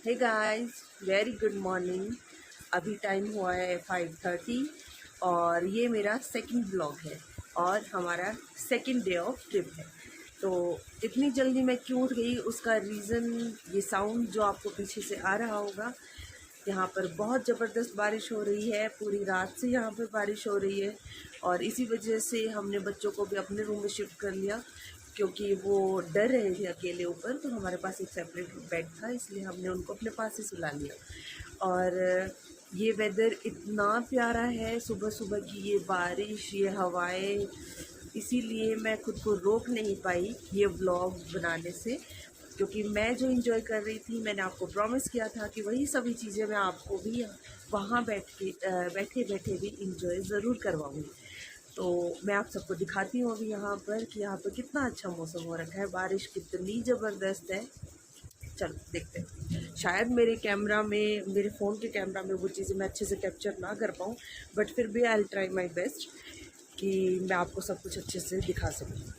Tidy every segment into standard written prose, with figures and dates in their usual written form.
हे guys, very good morning. अभी time हुआ है 5:30 और ये मेरा सेकंड ब्लॉग है और हमारा सेकंड डे ऑफ ट्रिप है। तो इतनी जल्दी मैं क्यों उठ गई, उसका रीज़न ये साउंड जो आपको पीछे से आ रहा होगा। यहाँ पर बहुत ज़बरदस्त बारिश हो रही है, पूरी रात से यहाँ पर बारिश हो रही है और इसी वजह से हमने बच्चों को भी अपने रूम में शिफ्ट कर लिया क्योंकि वो डर रहे थे अकेले ऊपर। तो हमारे पास एक सेपरेट बेड था, इसलिए हमने उनको अपने पास ही सुला लिया। और ये वेदर इतना प्यारा है, सुबह सुबह की ये बारिश, ये हवाएं, इसीलिए मैं खुद को रोक नहीं पाई ये व्लॉग बनाने से, क्योंकि मैं जो इंजॉय कर रही थी, मैंने आपको प्रॉमिस किया था कि वही सभी चीज़ें मैं आपको भी वहाँ बैठे बैठे भी इंजॉय ज़रूर करवाऊँगी। तो मैं आप सबको दिखाती हूँ अभी यहाँ पर कि यहाँ पर कितना अच्छा मौसम हो रखा है, बारिश कितनी ज़बरदस्त है। चलो देखते हैं। शायद मेरे कैमरा में, मेरे फ़ोन के कैमरा में वो चीज़ें मैं अच्छे से कैप्चर ना कर पाऊँ, बट फिर भी I will try my best कि मैं आपको सब कुछ अच्छे से दिखा सकूँ।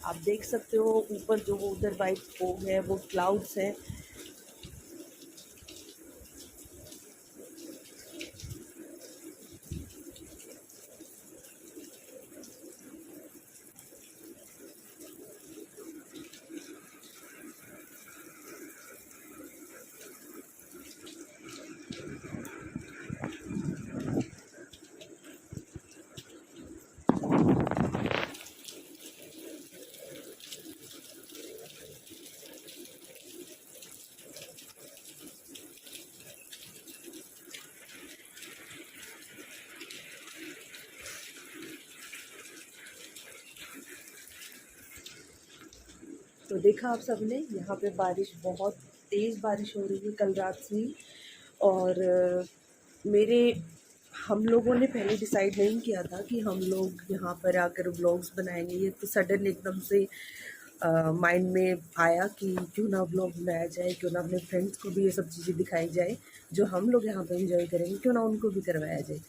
आप देख सकते हो ऊपर जो वो उधर वाइट फोग है, वो क्लाउड्स है। तो देखा आप सबने, यहाँ पे बारिश, बहुत तेज़ बारिश हो रही है कल रात से ही। और मेरे हम लोगों ने पहले डिसाइड नहीं किया था कि हम लोग यहाँ पर आकर व्लॉग्स बनाएंगे। ये तो सडन एकदम से माइंड में आया कि क्यों ना व्लॉग बनाया जाए, क्यों ना अपने फ्रेंड्स को भी ये सब चीज़ें दिखाई जाए जो हम लोग यहाँ पर एंजॉय करेंगे, क्यों ना उनको भी करवाया जाए।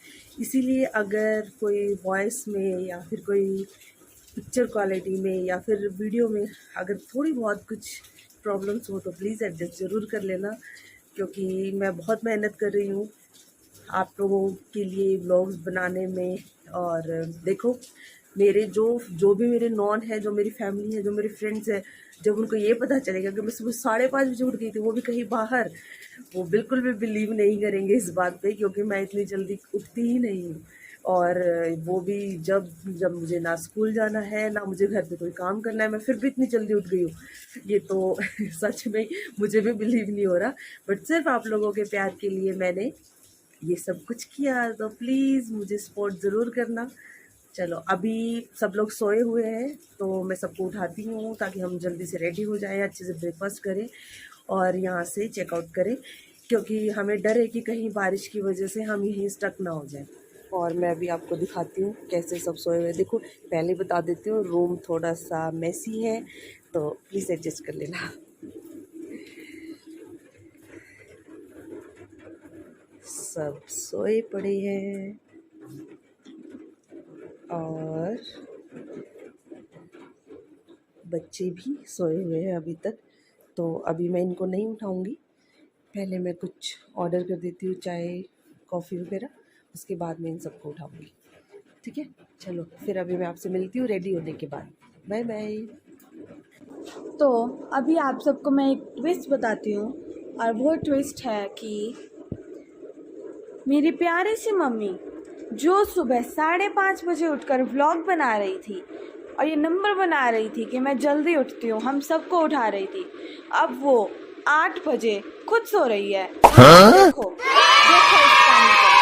इसीलिए अगर कोई वॉइस में या फिर कोई पिक्चर क्वालिटी में या फिर वीडियो में अगर थोड़ी बहुत कुछ प्रॉब्लम्स हो तो प्लीज़ एडजस्ट ज़रूर कर लेना, क्योंकि मैं बहुत मेहनत कर रही हूँ आप लोगों के लिए व्लॉग्स बनाने में। और देखो, मेरे जो भी मेरे नॉन है, जो मेरी फैमिली है, जो मेरे फ्रेंड्स हैं, जब उनको ये पता चलेगा कि मैं सुबह 5:30 बजे उठ गई थी, वो भी कहीं बाहर, वो बिल्कुल भी बिलीव नहीं करेंगे इस बात पे, क्योंकि मैं इतनी जल्दी उठती ही नहीं हूँ। और वो भी जब जब मुझे ना स्कूल जाना है, ना मुझे घर पे कोई काम करना है, मैं फिर भी इतनी जल्दी उठ गई हूँ। ये तो सच में मुझे भी बिलीव नहीं हो रहा, बट सिर्फ आप लोगों के प्यार के लिए मैंने ये सब कुछ किया। तो प्लीज़ मुझे सपोर्ट ज़रूर करना। चलो, अभी सब लोग सोए हुए हैं तो मैं सबको उठाती हूँ ताकि हम जल्दी से रेडी हो जाएं, अच्छे से ब्रेकफास्ट करें और यहाँ से चेकआउट करें, क्योंकि हमें डर है कि कहीं बारिश की वजह से हम यहीं स्टक ना हो जाए। और मैं भी आपको दिखाती हूँ कैसे सब सोए हुए। देखो, पहले बता देती हूँ, रूम थोड़ा सा मेसी है तो प्लीज़ एडजस्ट कर लेना। सब सोए पड़े हैं और बच्चे भी सोए हुए हैं अभी तक। तो अभी मैं इनको नहीं उठाऊंगी, पहले मैं कुछ ऑर्डर कर देती हूँ, चाय कॉफ़ी वगैरह, उसके बाद मैं इन सबको उठाऊंगी। ठीक है, चलो फिर अभी मैं आपसे मिलती हूँ रेडी होने के बाद। Bye bye. तो अभी आप सबको मैं एक ट्विस्ट बताती हूँ, और वो ट्विस्ट है कि मेरी प्यारी सी मम्मी जो सुबह 5:30 बजे उठकर व्लॉग बना रही थी और ये नंबर बना रही थी कि मैं जल्दी उठती हूँ, हम सबको उठा रही थी, अब वो 8 बजे खुद सो रही है। देखो देखो इस पानी को।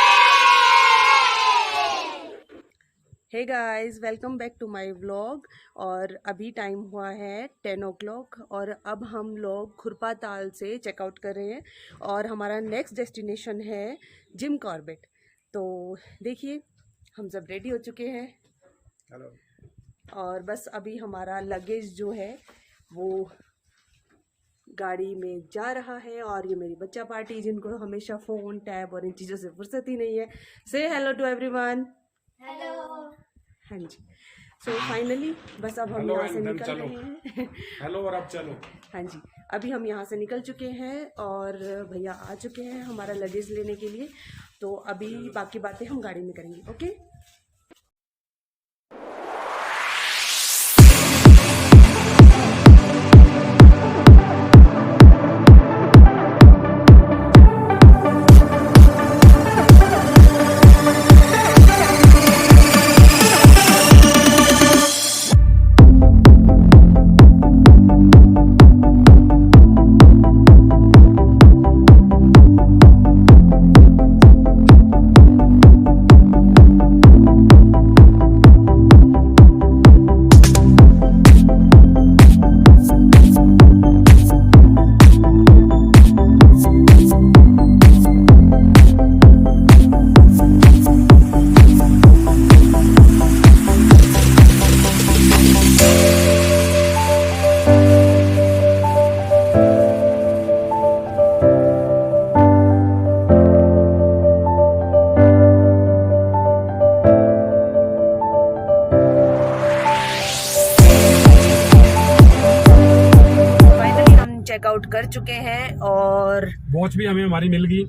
Hey guys, welcome back to my vlog. और अभी टाइम हुआ है 10 o'clock और अब हम लोग खुरपा ताल से चेकआउट कर रहे हैं और हमारा नेक्स्ट डेस्टिनेशन है जिम कॉर्बेट। तो देखिए, हम सब रेडी हो चुके हैं। हेलो। और बस अभी हमारा लगेज जो है वो गाड़ी में जा रहा है। और ये मेरी बच्चा पार्टी, जिनको हमेशा फ़ोन, टैब और इन चीज़ों से फुर्सत ही नहीं है। से हेलो टू एवरीवन। हेलो। हाँ जी। सो फाइनली बस अब हम यहाँ से निकल रहे हैं। हेलो और अब चलो। हाँ जी, अभी हम यहाँ से निकल चुके हैं और भैया आ चुके हैं हमारा लगेज लेने के लिए। तो अभी बाकी बातें हम गाड़ी में करेंगे। ओके। चेकआउट कर चुके हैं और वॉच भी हमें हमारी मिल गई।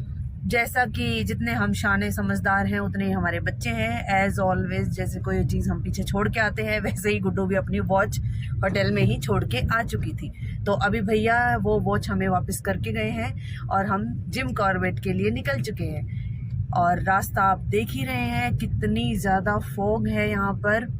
जैसा कि जितने हम शाने समझदार हैं उतने ही हमारे बच्चे हैं। एज ऑलवेज जैसे कोई चीज़ हम पीछे छोड़ के आते हैं वैसे ही गुड्डू भी अपनी वॉच होटल में ही छोड़ के आ चुकी थी। तो अभी भैया वो वॉच हमें वापस करके गए हैं और हम जिम कॉर्बेट के लिए निकल चुके हैं। और रास्ता आप देख ही रहे हैं कितनी ज़्यादा फॉग है यहाँ पर।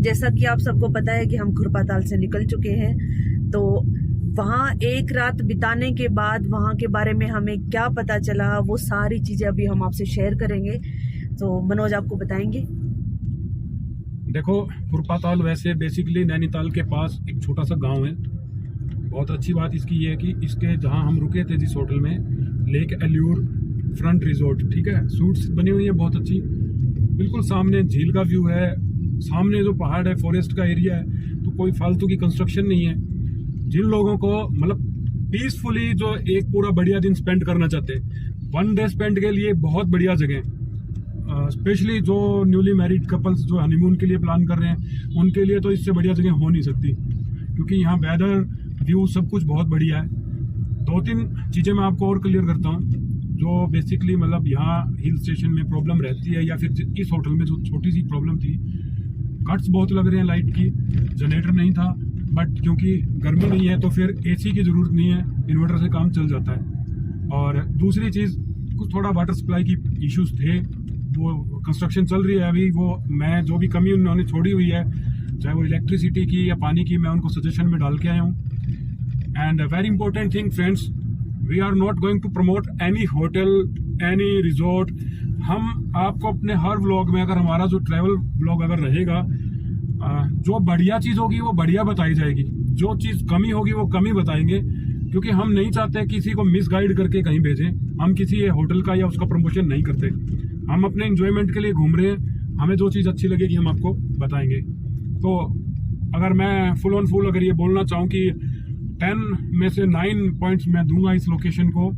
जैसा कि आप सबको पता है कि हम खुरपाताल से निकल चुके हैं। तो वहाँ एक रात बिताने के बाद वहाँ के बारे में हमें क्या पता चला वो सारी चीज़ें अभी हम आपसे शेयर करेंगे। तो मनोज आपको बताएंगे। देखो, खुरपाताल वैसे बेसिकली नैनीताल के पास एक छोटा सा गांव है। बहुत अच्छी बात इसकी ये है कि इसके जहाँ हम रुके थे जिस होटल में, लेक एल्यूर फ्रंट रिजॉर्ट, ठीक है, सूट्स बनी हुई है बहुत अच्छी। बिल्कुल सामने झील का व्यू है, सामने जो पहाड़ है, फॉरेस्ट का एरिया है, तो कोई फालतू की कंस्ट्रक्शन नहीं है। जिन लोगों को मतलब पीसफुली जो एक पूरा बढ़िया दिन स्पेंड करना चाहते हैं, 1 डे स्पेंड के लिए बहुत बढ़िया जगह है। स्पेशली जो न्यूली मैरिड कपल्स जो हनीमून के लिए प्लान कर रहे हैं उनके लिए तो इससे बढ़िया जगह हो नहीं सकती, क्योंकि यहाँ वेदर, व्यू सब कुछ बहुत बढ़िया है। 2-3 चीज़ें मैं आपको और क्लियर करता हूँ जो बेसिकली मतलब यहाँ हिल स्टेशन में प्रॉब्लम रहती है, या फिर इस होटल में जो छोटी सी प्रॉब्लम थी, कट्स बहुत लग रहे हैं लाइट की। जनरेटर नहीं था, बट क्योंकि गर्मी नहीं है तो फिर एसी की ज़रूरत नहीं है, इन्वर्टर से काम चल जाता है। और दूसरी चीज़, कुछ थोड़ा वाटर सप्लाई की इश्यूज थे, वो कंस्ट्रक्शन चल रही है अभी। वो मैं जो भी कमी उन्होंने छोड़ी हुई है, चाहे वो इलेक्ट्रिसिटी की या पानी की, मैं उनको सजेशन में डाल के आया हूँ। And very important thing friends, we are not going to promote any hotel, any resort. हम आपको अपने हर व्लॉग में, अगर हमारा जो ट्रैवल व्लॉग अगर रहेगा, जो बढ़िया चीज़ होगी वो बढ़िया बताई जाएगी, जो चीज़ कमी होगी वो कमी बताएंगे, क्योंकि हम नहीं चाहते किसी को मिसगाइड करके कहीं भेजें। हम किसी होटल का या उसका प्रमोशन नहीं करते, हम अपने एंजॉयमेंट के लिए घूम रहे हैं। हमें जो चीज़ अच्छी लगेगी हम आपको बताएंगे। तो अगर मैं फुल ऑन फुल अगर ये बोलना चाहूँ कि 10 में से 9 पॉइंट्स मैं दूंगा इस लोकेशन को,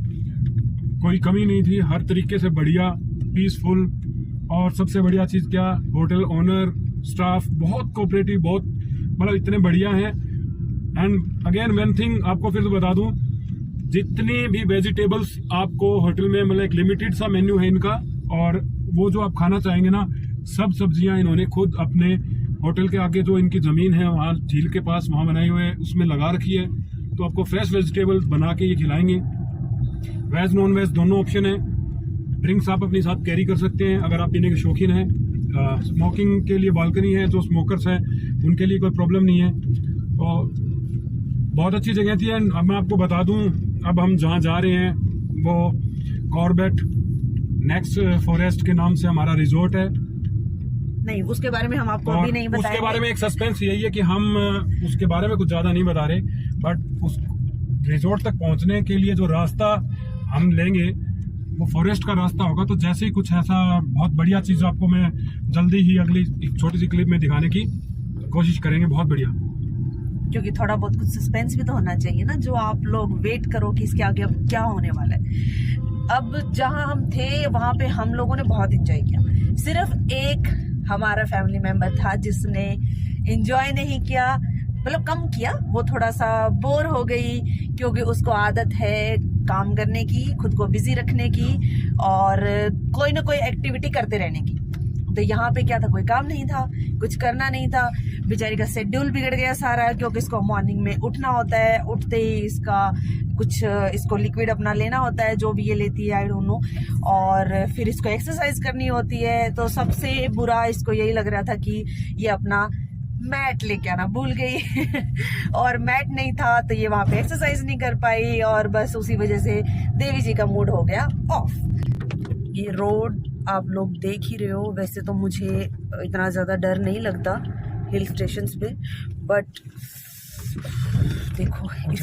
कोई कमी नहीं थी, हर तरीके से बढ़िया, पीसफुल। और सबसे बढ़िया चीज़ क्या, होटल ओनर, स्टाफ बहुत कोऑपरेटिव, बहुत मतलब इतने बढ़िया हैं। एंड अगेन वन थिंग आपको फिर से बता दूं, जितनी भी वेजिटेबल्स आपको होटल में, मतलब एक लिमिटेड सा मेन्यू है इनका, और वो जो आप खाना चाहेंगे ना, सब सब्जियां इन्होंने खुद अपने होटल के आगे जो इनकी ज़मीन है वहाँ झील के पास वहाँ बनाई हुए है, उसमें लगा रखी है। तो आपको फ्रेश वेजिटेबल्स बना के ये खिलाएंगे। वेज नॉन वेज दोनों ऑप्शन है। ड्रिंक्स आप अपने साथ कैरी कर सकते हैं अगर आप पीने के शौकीन हैं। स्मोकिंग के लिए बालकनी है, जो स्मोकर्स हैं उनके लिए कोई प्रॉब्लम नहीं है। तो बहुत अच्छी जगह थी। एंड अब मैं आपको बता दूं, अब हम जहाँ जा रहे हैं वो कॉर्बेट नेक्स्ट फॉरेस्ट के नाम से हमारा रिजॉर्ट है। नहीं, उसके बारे में हम आपको और अभी नहीं बताएंगे। उसके बारे में एक सस्पेंस यही है कि हम उसके बारे में कुछ ज्यादा नहीं बता रहे, बट उस रिजॉर्ट तक पहुंचने के लिए जो रास्ता हम लेंगे वो फॉरेस्ट का रास्ता होगा। तो जैसे ही कुछ ऐसा बहुत बढ़िया चीज आपको मैं जल्दी ही अगली एक छोटी सी क्लिप में दिखाने की कोशिश करेंगे, बहुत बढ़िया। क्योंकि थोड़ा बहुत कुछ सस्पेंस भी तो होना चाहिए ना, जो आप लोग वेट करो कि इसके आगे अब क्या होने वाला है। अब जहां हम थे वहां पे हम लोगों ने बहुत एंजॉय किया। सिर्फ एक हमारा फैमिली मेंबर था जिसने एंजॉय नहीं किया, मतलब कम किया। वो थोड़ा सा बोर हो गई क्योंकि उसको आदत है काम करने की, खुद को बिजी रखने की और कोई ना कोई एक्टिविटी करते रहने की। तो यहाँ पे क्या था, कोई काम नहीं था, कुछ करना नहीं था। बेचारी का शेड्यूल बिगड़ गया सारा, क्योंकि इसको मॉर्निंग में उठना होता है, उठते ही इसका कुछ इसको लिक्विड अपना लेना होता है, जो भी ये लेती है आई डोंट नो, और फिर इसको एक्सरसाइज करनी होती है। तो सबसे बुरा इसको यही लग रहा था कि ये अपना मैट लेके आना भूल गई और मैट नहीं था तो ये वहां पे एक्सरसाइज नहीं कर पाई, और बस उसी वजह से देवी जी का मूड हो गया ऑफ। ये रोड आप लोग देख ही रहे हो। वैसे तो मुझे इतना ज़्यादा डर नहीं लगता हिल स्टेशंस पे, बट देखो इस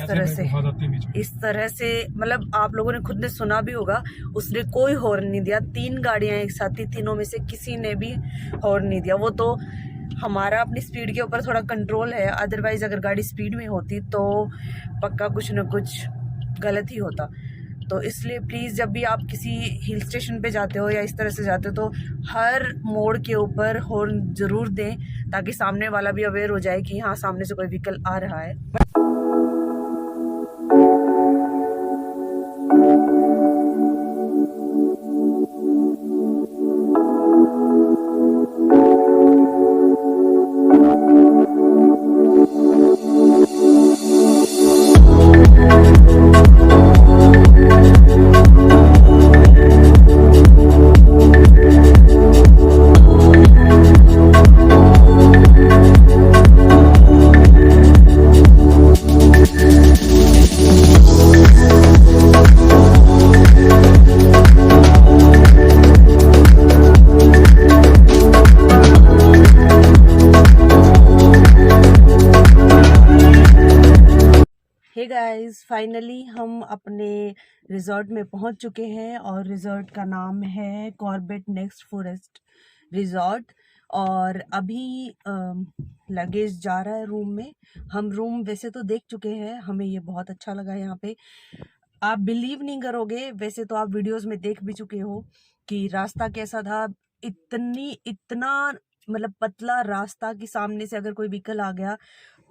तरह से मतलब आप लोगों ने खुद ने सुना भी होगा, उसने कोई हॉर्न नहीं दिया। 3 गाड़ियां एक साथ थी, तीनों में से किसी ने भी हॉर्न नहीं दिया। वो तो हमारा अपनी स्पीड के ऊपर थोड़ा कंट्रोल है, अदरवाइज अगर गाड़ी स्पीड में होती तो पक्का कुछ न कुछ गलत ही होता। तो इसलिए प्लीज़ जब भी आप किसी हिल स्टेशन पे जाते हो या इस तरह से जाते हो तो हर मोड़ के ऊपर हॉर्न ज़रूर दें, ताकि सामने वाला भी अवेयर हो जाए कि हाँ सामने से कोई व्हीकल आ रहा है। हे गाइस, फाइनली हम अपने रिजॉर्ट में पहुंच चुके हैं और रिजॉर्ट का नाम है कॉर्बेट नेक्स्ट फॉरेस्ट रिजॉर्ट। और अभी लगेज जा रहा है रूम में। हम रूम वैसे तो देख चुके हैं, हमें ये बहुत अच्छा लगा यहाँ पे। आप बिलीव नहीं करोगे, वैसे तो आप वीडियोस में देख भी चुके हो कि रास्ता कैसा था। इतना मतलब पतला रास्ता कि सामने से अगर कोई व्हीकल आ गया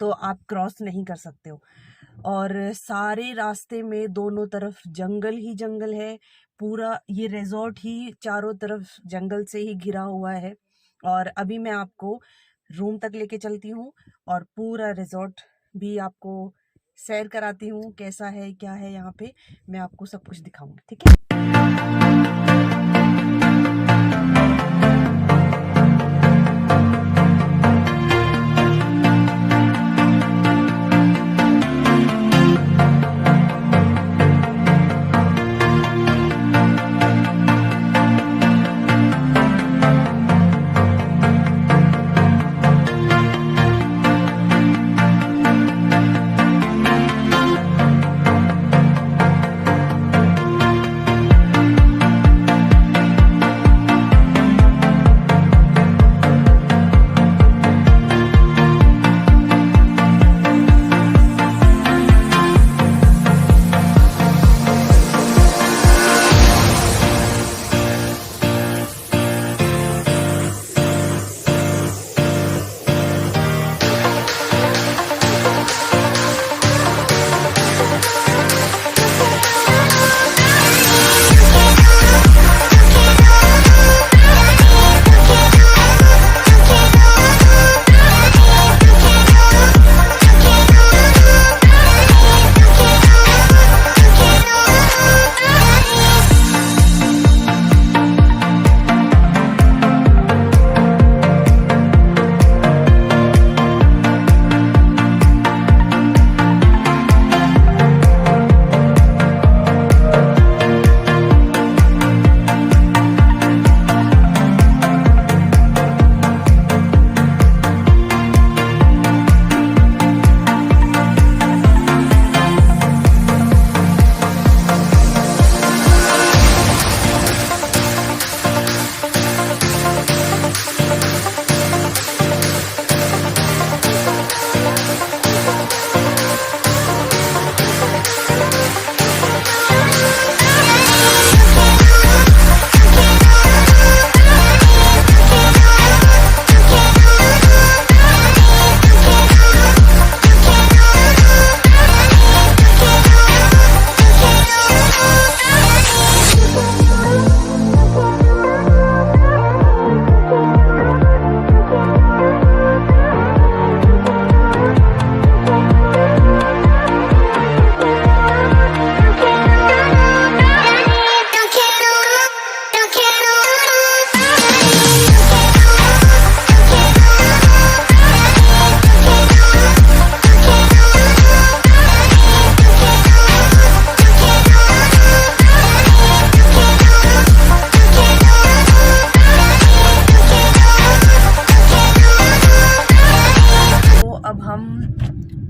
तो आप क्रॉस नहीं कर सकते हो। और सारे रास्ते में दोनों तरफ जंगल ही जंगल है। पूरा ये रिजॉर्ट ही चारों तरफ जंगल से ही घिरा हुआ है। और अभी मैं आपको रूम तक लेके चलती हूँ और पूरा रिजॉर्ट भी आपको सैर कराती हूँ, कैसा है क्या है यहाँ पे, मैं आपको सब कुछ दिखाऊंगी, ठीक है।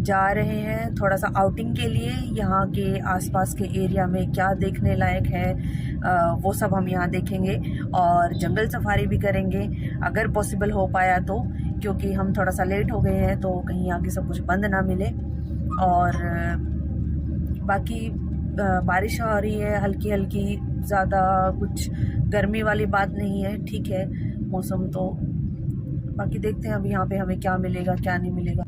जा रहे हैं थोड़ा सा आउटिंग के लिए। यहाँ के आसपास के एरिया में क्या देखने लायक है वो सब हम यहाँ देखेंगे और जंगल सफारी भी करेंगे अगर पॉसिबल हो पाया तो, क्योंकि हम थोड़ा सा लेट हो गए हैं तो कहीं आगे सब कुछ बंद ना मिले। और बाकी बारिश हो रही है हल्की हल्की, ज़्यादा कुछ गर्मी वाली बात नहीं है, ठीक है मौसम तो। बाकी देखते हैं अब यहाँ पे हमें क्या मिलेगा क्या नहीं मिलेगा।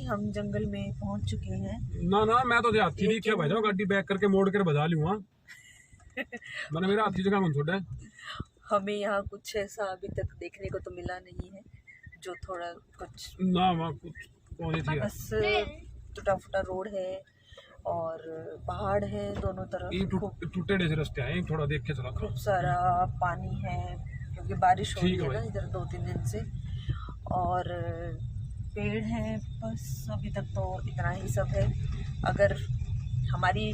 हम जंगल में पहुंच चुके हैं। ना मैं तो हाथी नहीं क्या भाई गाड़ी बैक करके मोड़ कर बजा लूंगा। मैंने मेरा हाथी जगह छोड़ा है। हमें यहाँ कुछ ऐसा अभी तक देखने को तो मिला नहीं है जो थोड़ा कुछ ना वहाँ कुछ बस टूटा फूटा रोड है और पहाड़ है दोनों तरफ, टूटे जैसे रास्ते आए, थोड़ा देख के चला। खूब सारा पानी है क्योंकि बारिश हो रही है ना इधर 2-3 दिन से, और पेड़ हैं, बस अभी तक तो इतना ही सब है। अगर हमारी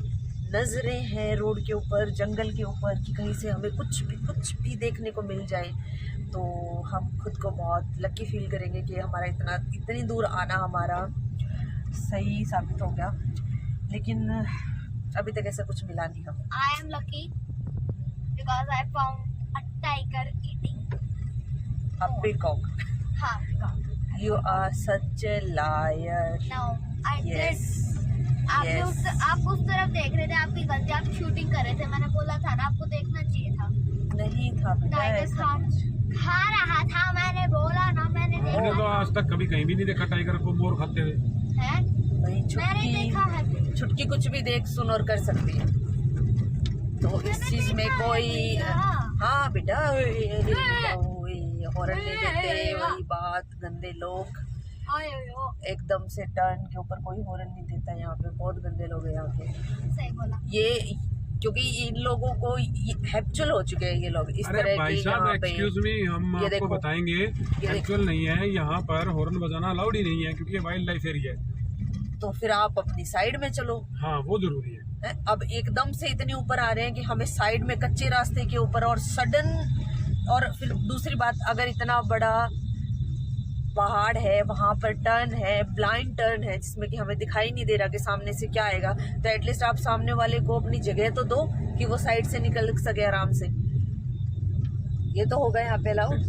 नज़रें हैं रोड के ऊपर, जंगल के ऊपर कि कहीं से हमें कुछ भी देखने को मिल जाए तो हम खुद को बहुत लकी फील करेंगे कि हमारा इतनी दूर आना हमारा सही साबित हो गया। लेकिन अभी तक ऐसा कुछ मिला नहीं हमें। I am lucky because I found a tiger eating a peacock. हाँ, peacock. You are such a liar. No, I Yes. did. आप उस तरफ देख रहे थे, आपकी गलती, आप शूटिंग कर रहे थे। मैंने बोला था ना आपको देखना चाहिए था। नहीं था बेटा टाइगर ऐसा कुछ। खा रहा था, मैंने बोला ना, मैंने मैंने तो देखा आज तक कभी कहीं भी नहीं देखा टाइगर को मोर खाते हुए। है। वही मैंने देखा है। छुटकी कुछ भी देख सुन और कर सकती है, तो इस चीज में कोई हाँ बेटा हॉर्न नहीं देते, वही बात। गंदे लोग एकदम से टर्न के ऊपर कोई हॉर्न नहीं देता यहाँ पे, बहुत गंदे लोग हैं यहाँ के। सही बोला ये क्योंकि इन लोगों को हैबिचुअल हो चुके हैं ये लोग इस तरह के यहाँ पे। एक्सक्यूज मी, हम आपको बताएंगे हैबिचुअल नहीं है, यहाँ पर हॉर्न बजाना अलाउड ही नहीं है क्योंकि ये वाइल्ड लाइफ एरिया है। तो फिर आप अपनी साइड में चलो। हाँ वो जरूरी है। अब एकदम से इतने ऊपर आ रहे हैं कि हमें साइड में कच्चे रास्ते के ऊपर और सडन, और फिर दूसरी बात अगर इतना बड़ा पहाड़ है वहाँ पर टर्न है, ब्लाइंड टर्न है जिसमें कि हमें दिखाई नहीं दे रहा कि सामने से क्या आएगा, तो एटलीस्ट आप सामने वाले को अपनी जगह तो दो कि वो साइड से निकल सके आराम से। ये तो होगा यहाँ पे अलाउड,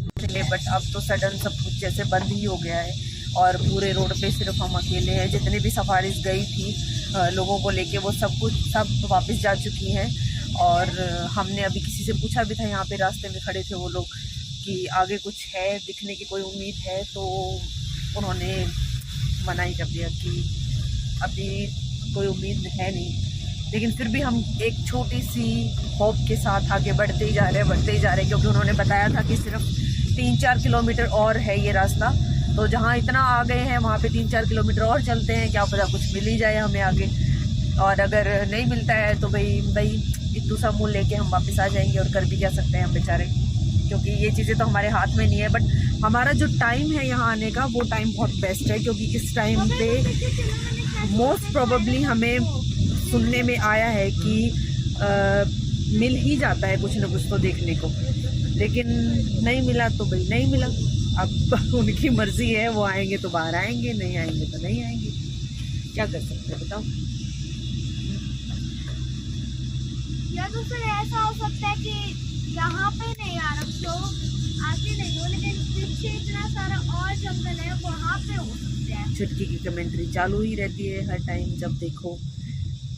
बट अब तो सडन सब कुछ जैसे बंद ही हो गया है और पूरे रोड पे सिर्फ हम अकेले हैं। जितने भी सफारीज गई थी लोगों को लेके वो सब वापस जा चुकी हैं। और हमने अभी किसी से पूछा भी था, यहाँ पे रास्ते में खड़े थे वो लोग, कि आगे कुछ है दिखने की कोई उम्मीद है, तो उन्होंने मना ही कर दिया कि अभी कोई उम्मीद है नहीं। लेकिन फिर भी हम एक छोटी सी होप के साथ आगे बढ़ते ही जा रहे हैं, क्योंकि उन्होंने बताया था कि सिर्फ 3-4 किलोमीटर और है ये रास्ता। तो जहाँ इतना आ गए हैं वहाँ पे 3-4 किलोमीटर और चलते हैं, क्या पता कुछ मिल ही जाए हमें आगे। और अगर नहीं मिलता है तो भाई इतू सा मुँह लेके हम वापस आ जाएंगे, और कर भी क्या सकते हैं हम बेचारे, क्योंकि ये चीज़ें तो हमारे हाथ में नहीं है। बट हमारा जो टाइम है यहाँ आने का वो टाइम बहुत बेस्ट है, क्योंकि इस टाइम पे मोस्ट प्रोबेबली हमें सुनने में आया है कि मिल ही जाता है कुछ न कुछ तो देखने को। लेकिन नहीं मिला तो भाई नहीं मिला, अब उनकी मर्जी है, वो आएंगे तो बाहर आएंगे, नहीं आएंगे तो नहीं आएंगे, क्या कर सकते हैं बताओ। या तो फिर ऐसा हो सकता है कि यहाँ पे नहीं आ रहा तो आगे नहीं हो, लेकिन पीछे इतना सारा और जंगल है वहाँ पे हो सकता है। छुटकी की कमेंट्री चालू ही रहती है हर टाइम जब देखो।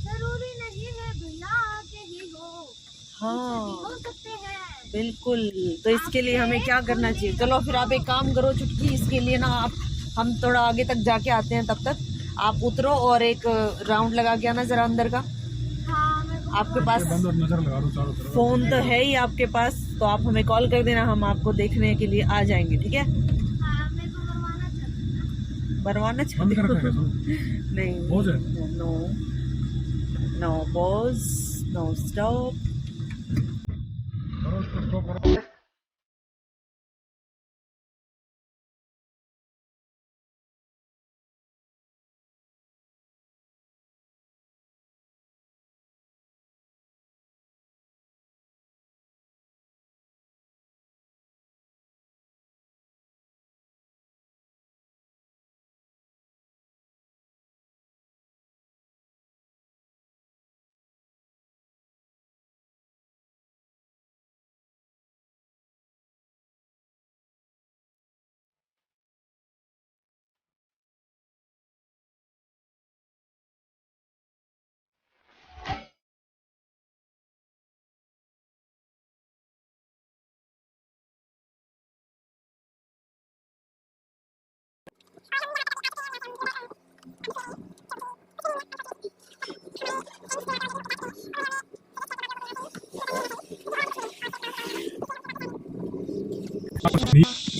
जरूरी नहीं है भैया आगे ही हो, हाँ हो सकते हैं बिल्कुल। तो इसके लिए हमें क्या करना चाहिए? चलो फिर आप एक काम करो छुटकी, इसके लिए ना हम थोड़ा आगे तक जाके आते हैं, तब तक आप उतरो और एक राउंड लगा के आना जरा अंदर का। आपके पास नजर लगा दो चारों तरफ, फोन तो है ही आपके पास, तो आप हमें कॉल कर देना, हम आपको देखने के लिए आ जाएंगे, ठीक है? मरवाना बंद चाहते कर हो? रखा है नहीं, पॉज है। No, no pause, no stop. करो इसको stop करो।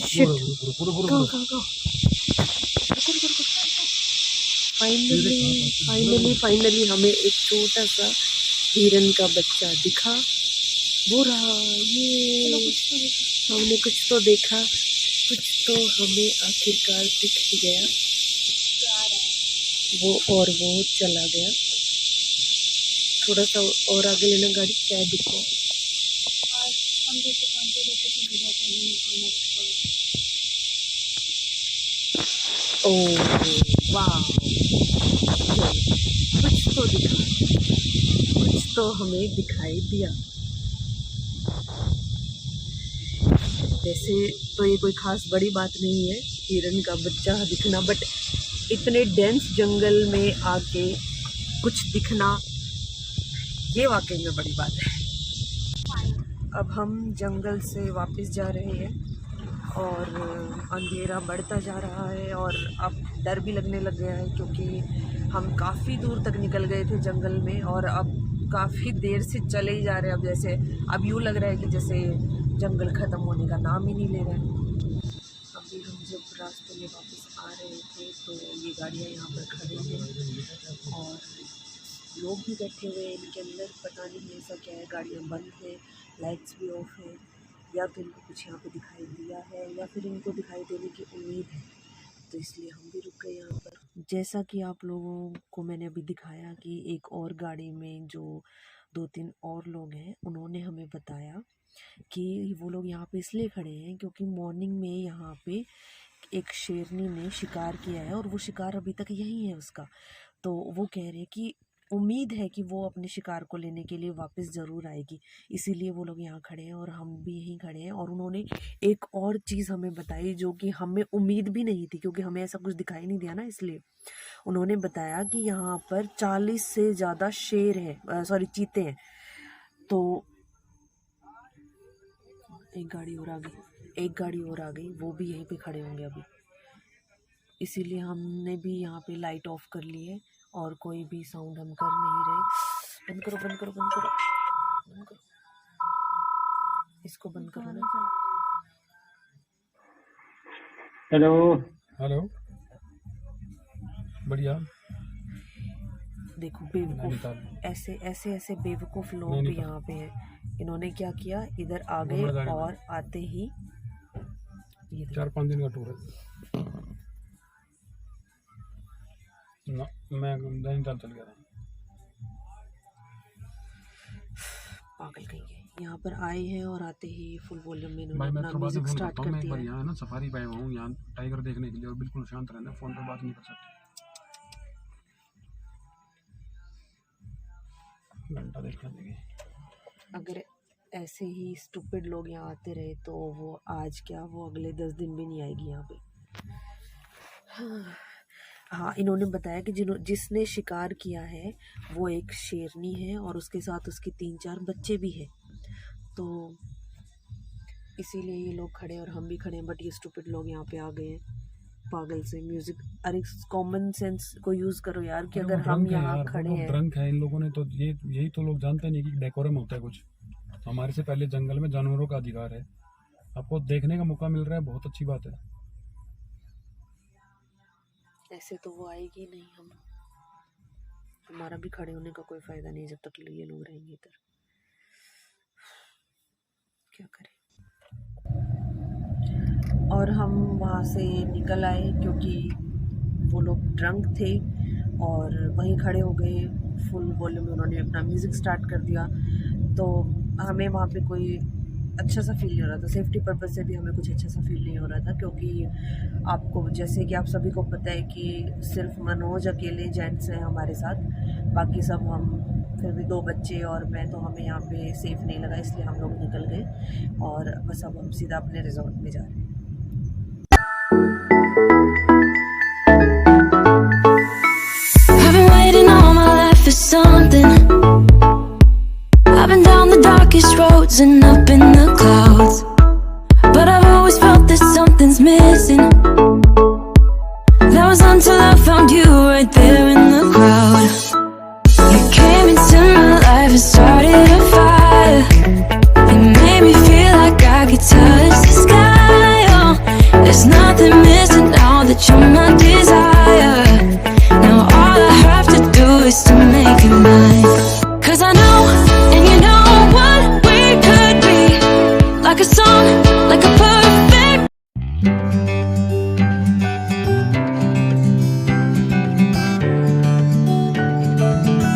शिट, पूरा फाइनली हमें एक छोटा सा हिरन का बच्चा दिखा। वो रहा, ये हमने कुछ तो देखा, कुछ तो हमें आखिरकार दिख गया। वो चला गया। थोड़ा सा और आगे लेना गाड़ी, शायद दिखे। ओह वाह, कुछ तो दिखा, कुछ तो हमें दिखाई दिया। वैसे तो ये कोई खास बड़ी बात नहीं है हिरन का बच्चा दिखना, बट इतने डेंस जंगल में आके कुछ दिखना, ये वाकई में बड़ी बात है। अब हम जंगल से वापस जा रहे हैं और अंधेरा बढ़ता जा रहा है और अब डर भी लगने लग गया है, क्योंकि हम काफ़ी दूर तक निकल गए थे जंगल में और अब काफ़ी देर से चले ही जा रहे हैं। अब जैसे अब यूँ लग रहा है कि जैसे जंगल ख़त्म होने का नाम ही नहीं ले रहा है। अभी हम जब रास्ते में वापस आ रहे थे तो ये गाड़ियाँ यहाँ पर खड़ी हैं और लोग भी बैठे हुए हैं इनके अंदर। पता नहीं ऐसा क्या है, गाड़ियाँ बंद हैं, लाइट्स भी ऑफ है, या तो इनको कुछ यहाँ पे दिखाई दिया है या फिर इनको दिखाई देने की उम्मीद है, तो इसलिए हम भी रुक गए यहाँ पर। जैसा कि आप लोगों को मैंने अभी दिखाया कि एक और गाड़ी में जो 2-3 और लोग हैं, उन्होंने हमें बताया कि वो लोग यहाँ पे इसलिए खड़े हैं क्योंकि मॉर्निंग में यहाँ पे एक शेरनी ने शिकार किया है और वो शिकार अभी तक यहीं है उसका। तो वो कह रहे हैं कि उम्मीद है कि वो अपने शिकार को लेने के लिए वापस ज़रूर आएगी, इसीलिए वो लोग यहाँ खड़े हैं और हम भी यहीं खड़े हैं। और उन्होंने एक और चीज़ हमें बताई जो कि हमें उम्मीद भी नहीं थी, क्योंकि हमें ऐसा कुछ दिखाई नहीं दिया ना, इसलिए उन्होंने बताया कि यहाँ पर 40 से ज़्यादा शेर हैं, सॉरी चीते हैं। तो एक गाड़ी और आ गई, वो भी यहीं पे खड़े होंगे अभी, इसीलिए हमने भी यहाँ पे लाइट ऑफ कर ली है और कोई भी साउंड हम कर नहीं रहे। बंद करो, इसको बंद करो ना। हेलो, बढ़िया। देखो बेवकूफ़, ऐसे बेवकूफ़ लोग भी यहाँ पे हैं। इन्होंने क्या किया, इधर आ गए और आते ही 4-5 दिन का टूर है ना, मैं नैनीताल चल गया था। पागल कहेंगे, यहाँ पर आए हैं और आते ही फुल वॉल्यूम में भाई इन्होंने मैं अपना तो बाद में म्यूजिक फोन स्टार्ट करता हूँ। कर मैं एक दिया बार है। यहाँ ना सफारी पे आया हुआ हूँ, यहाँ टाइगर देखने के लिए, और बिल्कुल शांत रहना, फ़ोन पे बात नहीं कर सकते। घंटा देखने लगे। अगर ऐसे ही स्टूपिड लोग यहाँ आते रहे तो वो आज क्या, वो अगले 10 दिन भी नहीं आएगी यहाँ पे। हाँ, इन्होंने बताया कि जिसने शिकार किया है वो एक शेरनी है और उसके साथ उसके 3-4 बच्चे भी हैं। तो इसीलिए ये लोग खड़े और हम भी खड़े हैं, बट ये स्टूपिड लोग यहाँ पे आ गए हैं पागल से म्यूजिक। अरे कॉमन सेंस को यूज़ करो यार, कि अगर हम यहाँ खड़े हैं। ड्रंक है इन लोगों ने, तो यही तो लोग जानते नहीं कि डेकोरम होता है कुछ। हमारे से पहले जंगल में जानवरों का अधिकार है, आपको देखने का मौका मिल रहा है, बहुत अच्छी बात है। ऐसे तो वो आएगी नहीं, हमारा भी खड़े होने का कोई फ़ायदा नहीं जब तक ये लोग रहेंगे इधर। क्या करें। और हम वहाँ से निकल आए क्योंकि वो लोग ड्रंक थे और वहीं खड़े हो गए, फुल वॉल्यूम में उन्होंने अपना म्यूज़िक स्टार्ट कर दिया। तो हमें वहाँ पे कोई अच्छा सा फील नहीं हो रहा था, सेफ्टी पर्पज़ से भी हमें कुछ अच्छा सा फील नहीं हो रहा था, क्योंकि आपको जैसे कि आप सभी को पता है कि सिर्फ मनोज अकेले जेंट्स हैं हमारे साथ, बाकी सब हम फिर भी 2 बच्चे और मैं, तो हमें यहाँ पे सेफ़ नहीं लगा, इसलिए हम लोग निकल गए और बस अब हम सीधा अपने रिजॉर्ट में जा रहे हैं। I've been down the darkest roads and up in the clouds, but I've always felt that something's missing